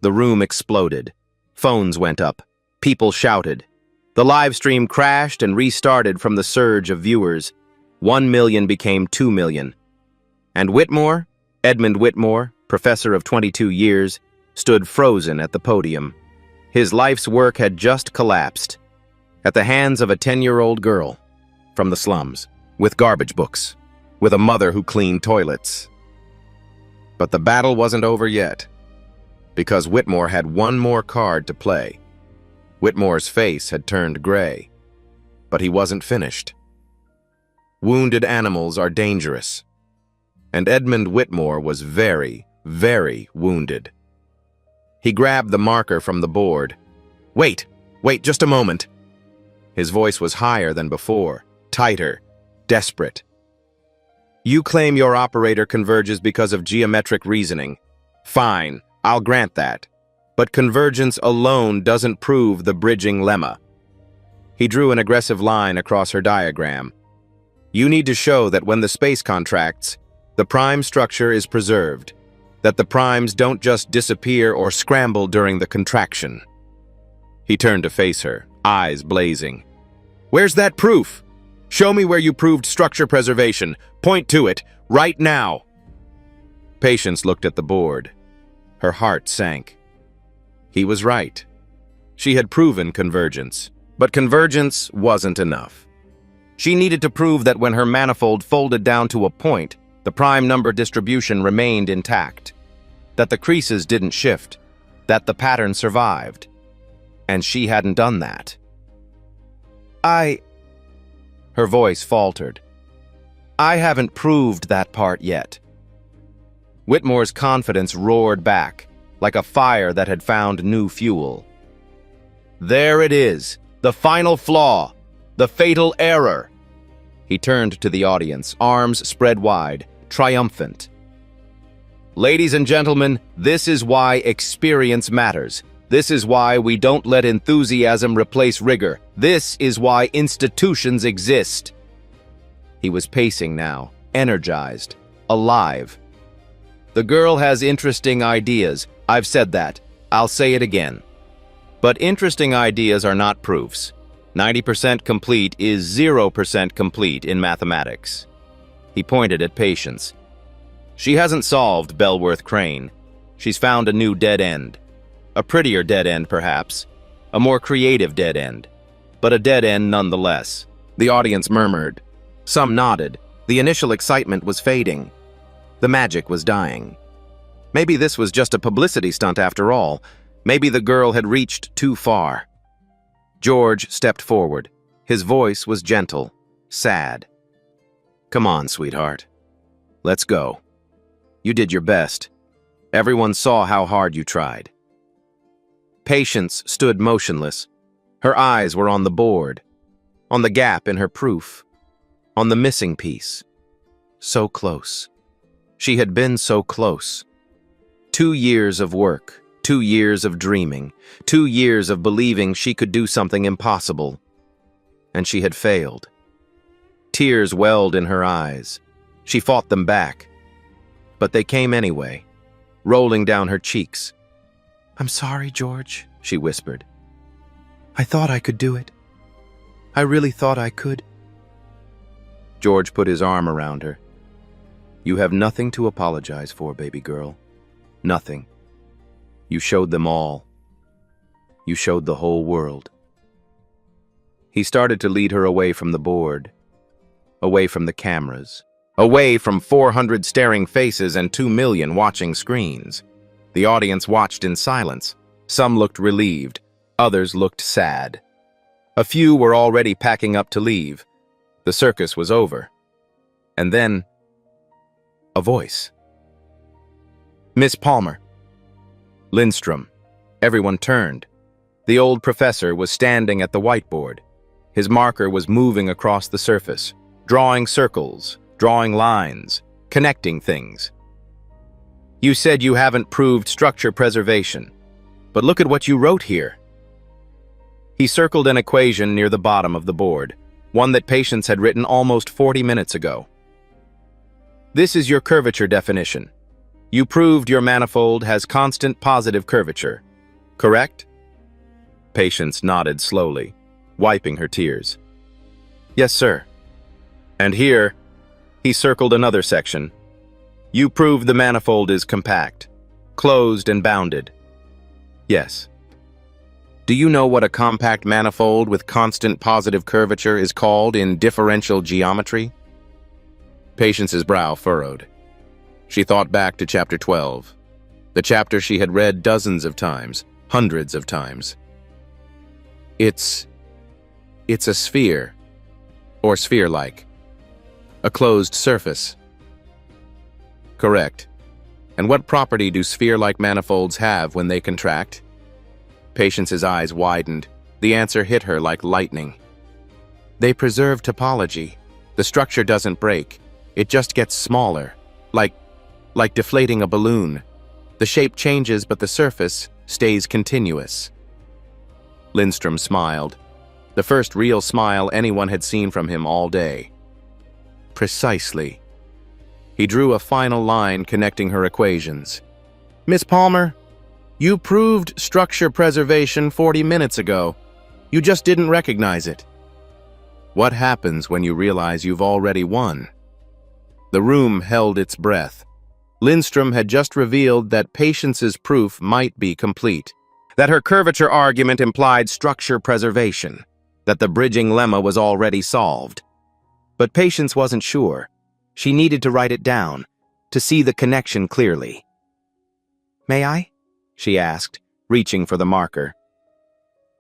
Speaker 2: The room exploded. Phones went up. People shouted. The live stream crashed and restarted from the surge of viewers. 1 million became 2 million. And Whitmore, Edmund Whitmore, professor of 22 years, stood frozen at the podium. His life's work had just collapsed at the hands of a 10-year-old girl from the slums, with garbage books, with a mother who cleaned toilets. But the battle wasn't over yet, because Whitmore had one more card to play. Whitmore's face had turned gray, but he wasn't finished. Wounded animals are dangerous, and Edmund Whitmore was very, very wounded. He grabbed the marker from the board. Wait, just a moment. His voice was higher than before, tighter, desperate. You claim your operator converges because of geometric reasoning. Fine, I'll grant that. But convergence alone doesn't prove the bridging lemma. He drew an aggressive line across her diagram. You need to show that when the space contracts, the prime structure is preserved, that the primes don't just disappear or scramble during the contraction. He turned to face her, eyes blazing. Where's that proof? Show me where you proved structure preservation. Point to it, right now. Patience looked at the board. Her heart sank. He was right. She had proven convergence, but convergence wasn't enough. She needed to prove that when her manifold folded down to a point, the prime number distribution remained intact, that the creases didn't shift, that the pattern survived. And she hadn't done that. Her voice faltered. I haven't proved that part yet. Whitmore's confidence roared back, like a fire that had found new fuel. There it is, the final flaw, the fatal error. He turned to the audience, arms spread wide, triumphant. Ladies and gentlemen, this is why experience matters. This is why we don't let enthusiasm replace rigor. This is why institutions exist. He was pacing now, energized, alive. The girl has interesting ideas. I've said that. I'll say it again. But interesting ideas are not proofs. 90% complete is 0% complete in mathematics. He pointed at Patience. She hasn't solved Bellworth Crane. She's found a new dead end. A prettier dead end, perhaps. A more creative dead end. But a dead end nonetheless. The audience murmured. Some nodded. The initial excitement was fading. The magic was dying. Maybe this was just a publicity stunt after all. Maybe the girl had reached too far. George stepped forward. His voice was gentle, sad. Come on, sweetheart. Let's go. You did your best. Everyone saw how hard you tried. Patience stood motionless. Her eyes were on the board, on the gap in her proof, on the missing piece. So close. She had been so close. 2 years of work, 2 years of dreaming, 2 years of believing she could do something impossible. And she had failed. Tears welled in her eyes. She fought them back. But they came anyway, rolling down her cheeks. I'm sorry, George, she whispered. I thought I could do it. I really thought I could. George put his arm around her. You have nothing to apologize for, baby girl. Nothing. You showed them all. You showed the whole world. He started to lead her away from the board, away from the cameras, away from 400 staring faces and 2 million watching screens. The audience watched in silence. Some looked relieved, others looked sad. A few were already packing up to leave. The circus was over. And then, a voice. "Miss Palmer." Lindstrom. Everyone turned. The old professor was standing at the whiteboard. His marker was moving across the surface, drawing circles, drawing lines, connecting things. "You said you haven't proved structure preservation, but look at what you wrote here." He circled an equation near the bottom of the board, one that Patience had written almost 40 minutes ago. "This is your curvature definition. You proved your manifold has constant positive curvature, correct?" Patience nodded slowly, wiping her tears. "Yes, sir." "And here," he circled another section. "You proved the manifold is compact, closed and bounded." "Yes." "Do you know what a compact manifold with constant positive curvature is called in differential geometry?" Patience's brow furrowed. She thought back to chapter 12, the chapter she had read dozens of times, hundreds of times. It's a sphere, or sphere-like. A closed surface. Correct. And what property do sphere-like manifolds have when they contract? Patience's eyes widened. The answer hit her like lightning. They preserve topology. The structure doesn't break. It just gets smaller, like deflating a balloon. The shape changes, but the surface stays continuous. Lindstrom smiled. The first real smile anyone had seen from him all day. Precisely. He drew a final line connecting her equations. "Miss Palmer, you proved structure preservation 40 minutes ago. You just didn't recognize it." What happens when you realize you've already won? The room held its breath. Lindstrom had just revealed that Patience's proof might be complete, that her curvature argument implied structure preservation, that the bridging lemma was already solved. But Patience wasn't sure. She needed to write it down, to see the connection clearly. "May I?" she asked, reaching for the marker.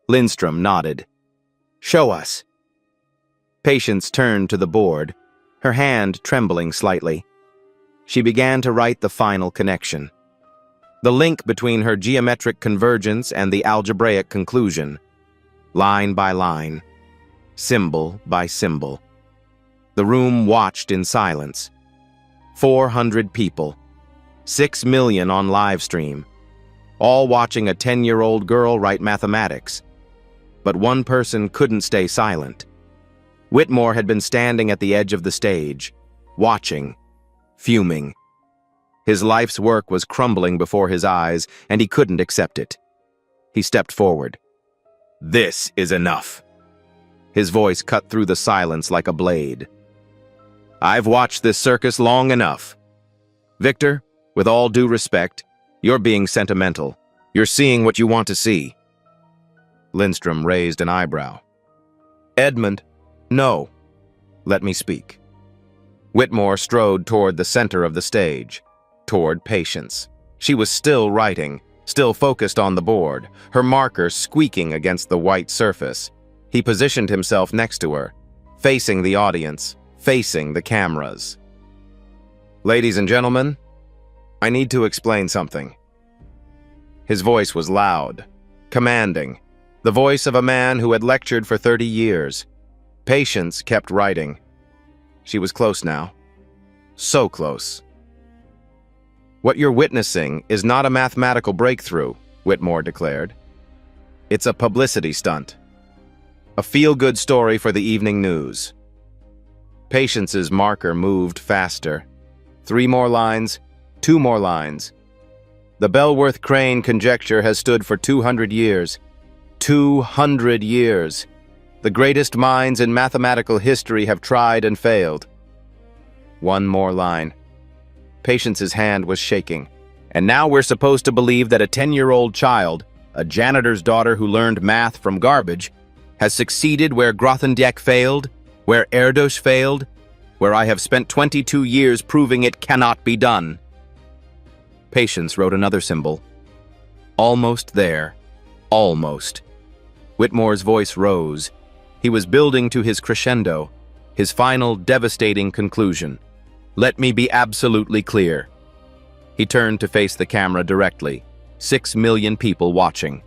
Speaker 2: Lindstrom nodded. "Show us." Patience turned to the board, her hand trembling slightly. She began to write the final connection. The link between her geometric convergence and the algebraic conclusion. Line by line, symbol by symbol. The room watched in silence. 400 people, 6 million on live stream, all watching a 10-year-old girl write mathematics. But one person couldn't stay silent. Whitmore had been standing at the edge of the stage, watching, fuming. His life's work was crumbling before his eyes, and he couldn't accept it. He stepped forward. "This is enough." His voice cut through the silence like a blade. "I've watched this circus long enough. Victor, with all due respect, you're being sentimental. You're seeing what you want to see." Lindstrom raised an eyebrow. "Edmund, no. Let me speak." Whitmore strode toward the center of the stage, toward Patience. She was still writing, still focused on the board, her marker squeaking against the white surface. He positioned himself next to her, facing the audience, facing the cameras. "Ladies and gentlemen, I need to explain something." His voice was loud, commanding, the voice of a man who had lectured for 30 years. Patience kept writing. She was close now. So close. "What you're witnessing is not a mathematical breakthrough," Whitmore declared. "It's a publicity stunt. A feel-good story for the evening news." Patience's marker moved faster. 3 more lines, 2 more lines. "The Bellworth-Crane conjecture has stood for 200 years. 200 years. The greatest minds in mathematical history have tried and failed." 1 more line. Patience's hand was shaking, And now we're supposed to believe that a 10-year-old child, a janitor's daughter who learned math from garbage, has succeeded where Grothendieck failed, where Erdos failed, where I have spent 22 years proving it cannot be done. Patience wrote another symbol. Almost there. Almost. Whitmore's voice rose. He was building to his crescendo, his final devastating conclusion. Let me be absolutely clear. He turned to face the camera directly. 6 million people watching.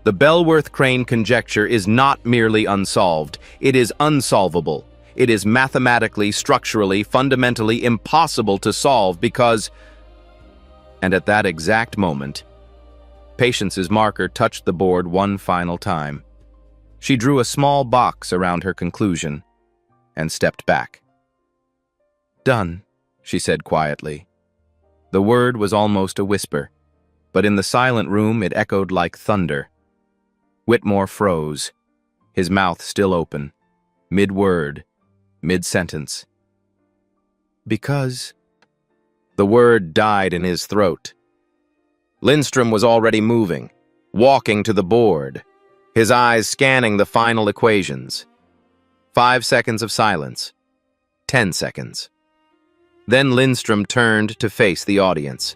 Speaker 2: The Bellworth Crane conjecture is not merely unsolved. It is unsolvable. It is mathematically, structurally, fundamentally impossible to solve because... And at that exact moment, Patience's marker touched the board one final time. She drew a small box around her conclusion and stepped back. Done, she said quietly. The word was almost a whisper, but in the silent room it echoed like thunder. Whitmore froze, his mouth still open, mid-word, mid-sentence. Because... The word died in his throat. Lindstrom was already moving, walking to the board, his eyes scanning the final equations. 5 seconds of silence. 10 seconds. Then Lindstrom turned to face the audience.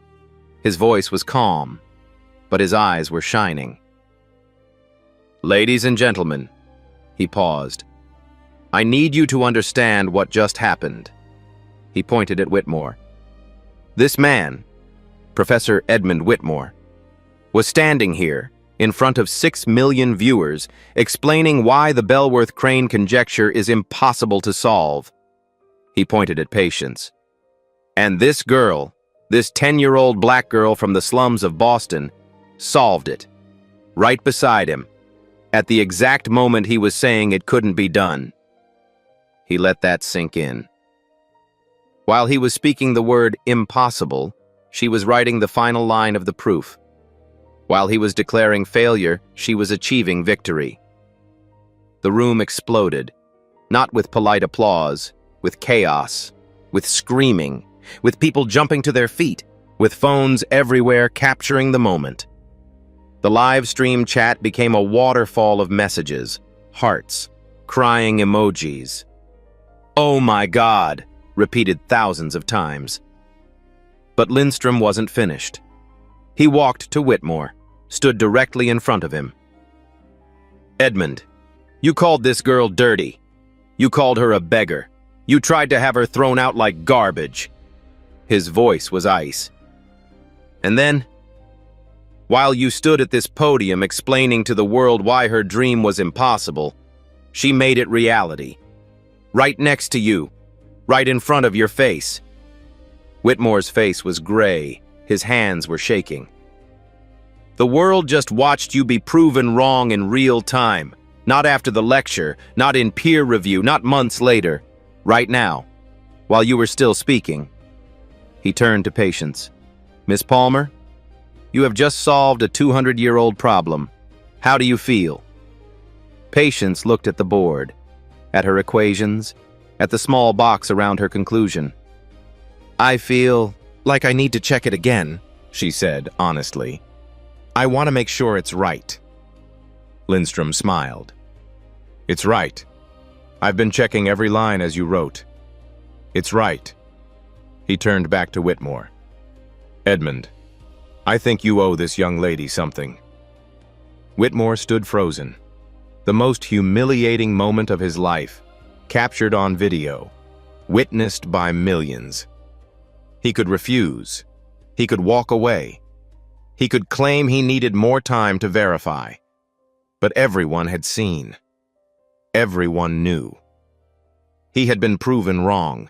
Speaker 2: His voice was calm, but his eyes were shining. Ladies and gentlemen, he paused. I need you to understand what just happened. He pointed at Whitmore. This man, Professor Edmund Whitmore, was standing here in front of 6 million viewers explaining why the Bellworth Crane conjecture is impossible to solve. He pointed at Patience. And this girl, this 10-year-old black girl from the slums of Boston, solved it. Right beside him, at the exact moment he was saying it couldn't be done. He let that sink in. While he was speaking the word impossible, she was writing the final line of the proof. While he was declaring failure, she was achieving victory. The room exploded, not with polite applause, with chaos, with screaming, with people jumping to their feet, with phones everywhere capturing the moment. The live stream chat became a waterfall of messages, hearts, crying emojis. Oh my God, repeated thousands of times. But Lindstrom wasn't finished. He walked to Whitmore, stood directly in front of him. Edmund, you called this girl dirty. You called her a beggar. You tried to have her thrown out like garbage. His voice was ice. And then, while you stood at this podium explaining to the world why her dream was impossible, she made it reality. Right next to you, right in front of your face. Whitmore's face was gray, his hands were shaking. The world just watched you be proven wrong in real time, not after the lecture, not in peer review, not months later, right now, while you were still speaking. He turned to Patience. Miss Palmer, you have just solved a 200-year-old problem. How do you feel? Patience looked at the board, at her equations, at the small box around her conclusion. I feel like I need to check it again, she said honestly. I want to make sure it's right. Lindstrom smiled. It's right. I've been checking every line as you wrote. It's right. He turned back to Whitmore. Edmund, I think you owe this young lady something. Whitmore stood frozen. The most humiliating moment of his life, captured on video, witnessed by millions. He could refuse. He could walk away. He could claim he needed more time to verify. But everyone had seen. Everyone knew. He had been proven wrong.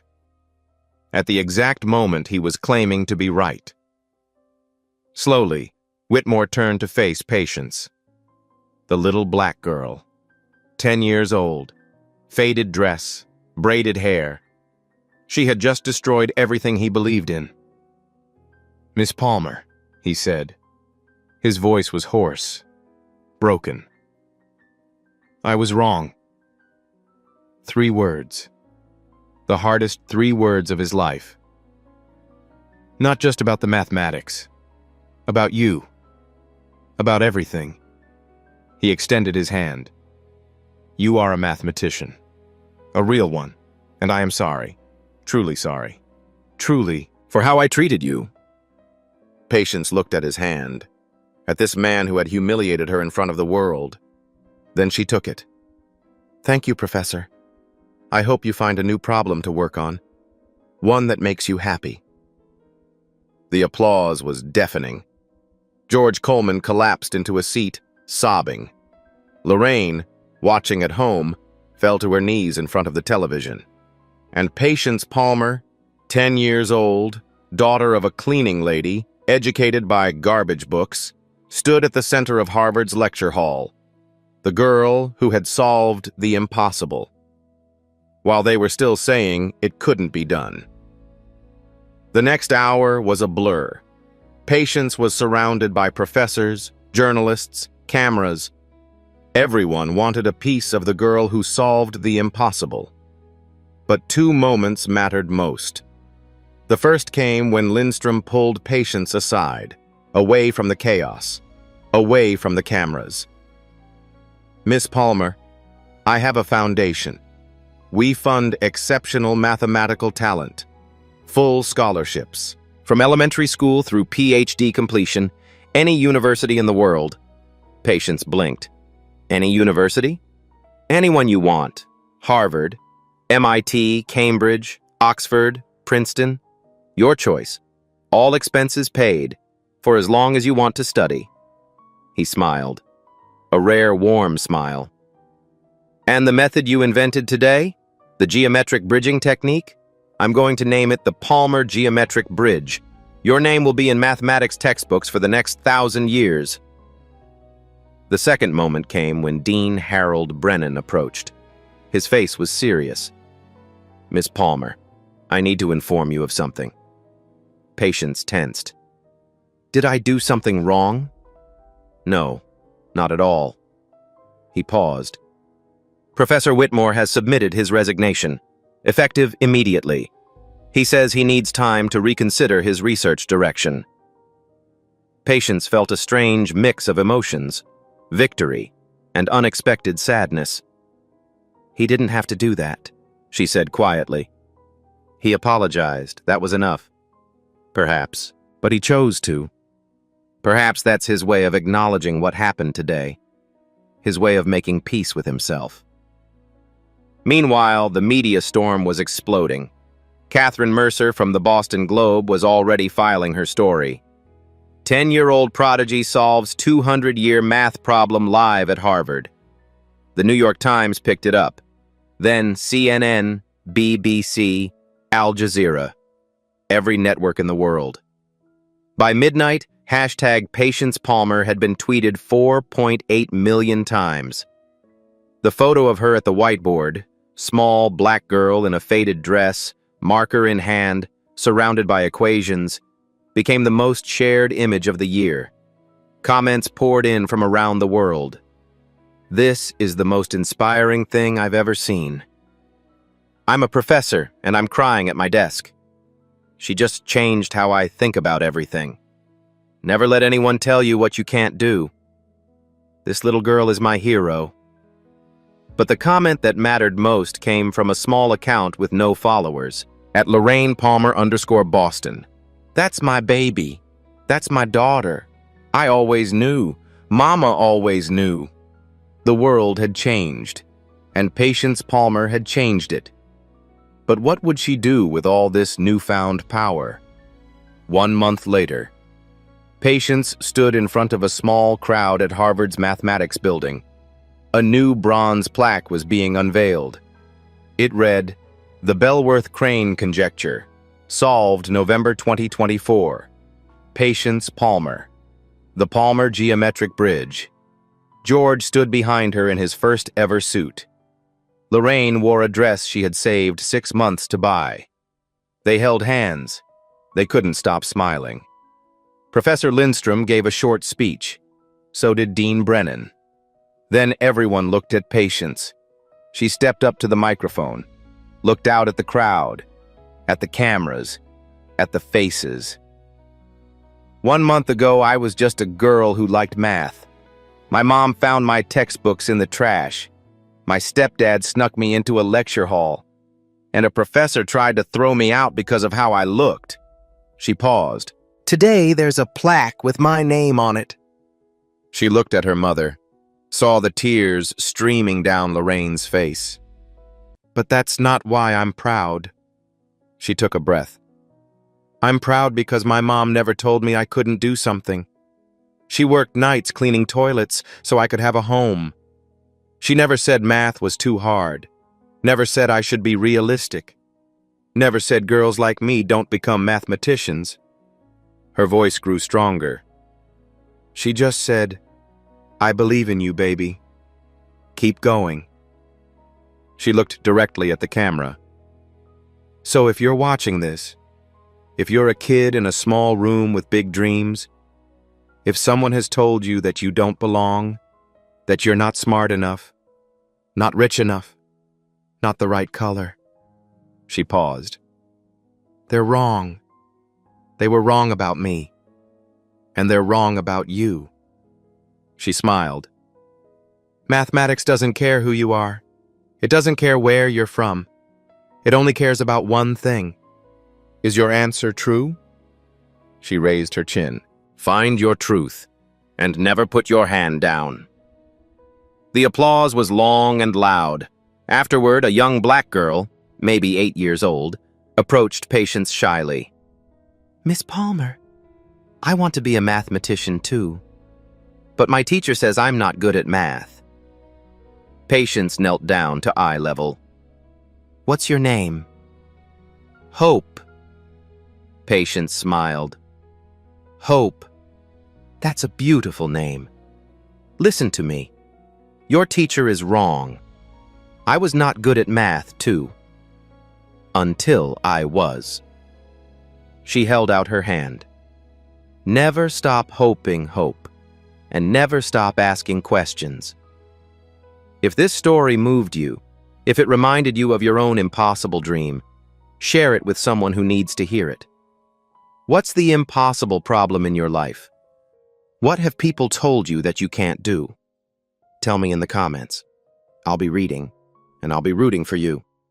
Speaker 2: At the exact moment he was claiming to be right. Slowly, Whitmore turned to face Patience. The little black girl, 10 years old, faded dress, braided hair. She had just destroyed everything he believed in. Miss Palmer, he said. His voice was hoarse, broken. I was wrong. 3 words. The hardest 3 words of his life. Not just about the mathematics, About you. About everything. He extended his hand. You are a mathematician. A real one. And I am sorry. Truly sorry. Truly, for how I treated you.
Speaker 1: Patience looked at his hand, at this man who had humiliated her in front of the world. Then she took it. Thank you, Professor. I hope you find a new problem to work on. One that makes you happy. The applause was deafening. George Coleman collapsed into a seat, sobbing. Lorraine, watching at home, fell to her knees in front of the television. And Patience Palmer, 10 years old, daughter of a cleaning lady, educated by garbage books, stood at the center of Harvard's lecture hall, the girl who had solved the impossible, while they were still saying it couldn't be done. The next hour was a blur. Patience was surrounded by professors, journalists, cameras. Everyone wanted a piece of the girl who solved the impossible. But two moments mattered most. The first came when Lindstrom pulled Patience aside, away from the chaos, away from the cameras. Miss Palmer, I have a foundation. We fund exceptional mathematical talent, full scholarships. From elementary school through PhD completion, any university in the world. Patience blinked. Any university? Anyone you want. Harvard, MIT, Cambridge, Oxford, Princeton. Your choice. All expenses paid, for as long as you want to study. He smiled. A rare, warm smile. And the method you invented today? The geometric bridging technique? I'm going to name it the Palmer Geometric Bridge. Your name will be in mathematics textbooks for the next 1,000 years. The second moment came when Dean Harold Brennan approached. His face was serious. Miss Palmer, I need to inform you of something. Patience tensed. Did I do something wrong? No, not at all. He paused. Professor Whitmore has submitted his resignation, effective immediately. He says he needs time to reconsider his research direction. Patience felt a strange mix of emotions, victory, and unexpected sadness. He didn't have to do that, she said quietly. He apologized, that was enough. Perhaps, but he chose to. Perhaps that's his way of acknowledging what happened today, his way of making peace with himself. Meanwhile, the media storm was exploding. Catherine Mercer from the Boston Globe was already filing her story. 10-year-old prodigy solves 200-year math problem live at Harvard. The New York Times picked it up. Then CNN, BBC, Al Jazeera. Every network in the world. By midnight, #Patience Palmer had been tweeted 4.8 million times. The photo of her at the whiteboard, small black girl in a faded dress, marker in hand, surrounded by equations, became the most shared image of the year. Comments poured in from around the world. This is the most inspiring thing I've ever seen. I'm a professor, and I'm crying at my desk. She just changed how I think about everything. Never let anyone tell you what you can't do. This little girl is my hero. But the comment that mattered most came from a small account with no followers, at Lorraine Palmer _Boston. That's my baby. That's my daughter. I always knew. Mama always knew. The world had changed, and Patience Palmer had changed it. But what would she do with all this newfound power? 1 month later, Patience stood in front of a small crowd at Harvard's mathematics building. A new bronze plaque was being unveiled. It read, The Bellworth-Crane Conjecture, solved November 2024. Patience Palmer. The Palmer Geometric Bridge. George stood behind her in his first ever suit. Lorraine wore a dress she had saved 6 months to buy. They held hands. They couldn't stop smiling. Professor Lindstrom gave a short speech. So did Dean Brennan. Then everyone looked at Patience. She stepped up to the microphone, looked out at the crowd, at the cameras, at the faces.
Speaker 2: 1 month ago, I was just a girl who liked math. My mom found my textbooks in the trash. My stepdad snuck me into a lecture hall. And a professor tried to throw me out because of how I looked. She paused. Today, there's a plaque with my name on it. She looked at her mother, saw the tears streaming down Lorraine's face. But that's not why I'm proud. She took a breath. I'm proud because my mom never told me I couldn't do something. She worked nights cleaning toilets so I could have a home. She never said math was too hard. Never said I should be realistic. Never said girls like me don't become mathematicians. Her voice grew stronger. She just said, I believe in you, baby. Keep going. She looked directly at the camera. So if you're watching this, if you're a kid in a small room with big dreams, if someone has told you that you don't belong, that you're not smart enough, not rich enough, not the right color. She paused. They're wrong. They were wrong about me. And they're wrong about you. She smiled. Mathematics doesn't care who you are. It doesn't care where you're from. It only cares about one thing. Is your answer true? She raised her chin. Find your truth, and never put your hand down. The applause was long and loud. Afterward, a young black girl, maybe 8 years old, approached Patience shyly. Miss Palmer, I want to be a mathematician too. But my teacher says I'm not good at math. Patience knelt down to eye level. What's your name? Hope. Patience smiled. Hope. That's a beautiful name. Listen to me. Your teacher is wrong. I was not good at math, too. Until I was. She held out her hand. Never stop hoping hope, and never stop asking questions. If this story moved you, if it reminded you of your own impossible dream, share it with someone who needs to hear it. What's the impossible problem in your life? What have people told you that you can't do? Tell me in the comments. I'll be reading, and I'll be rooting for you.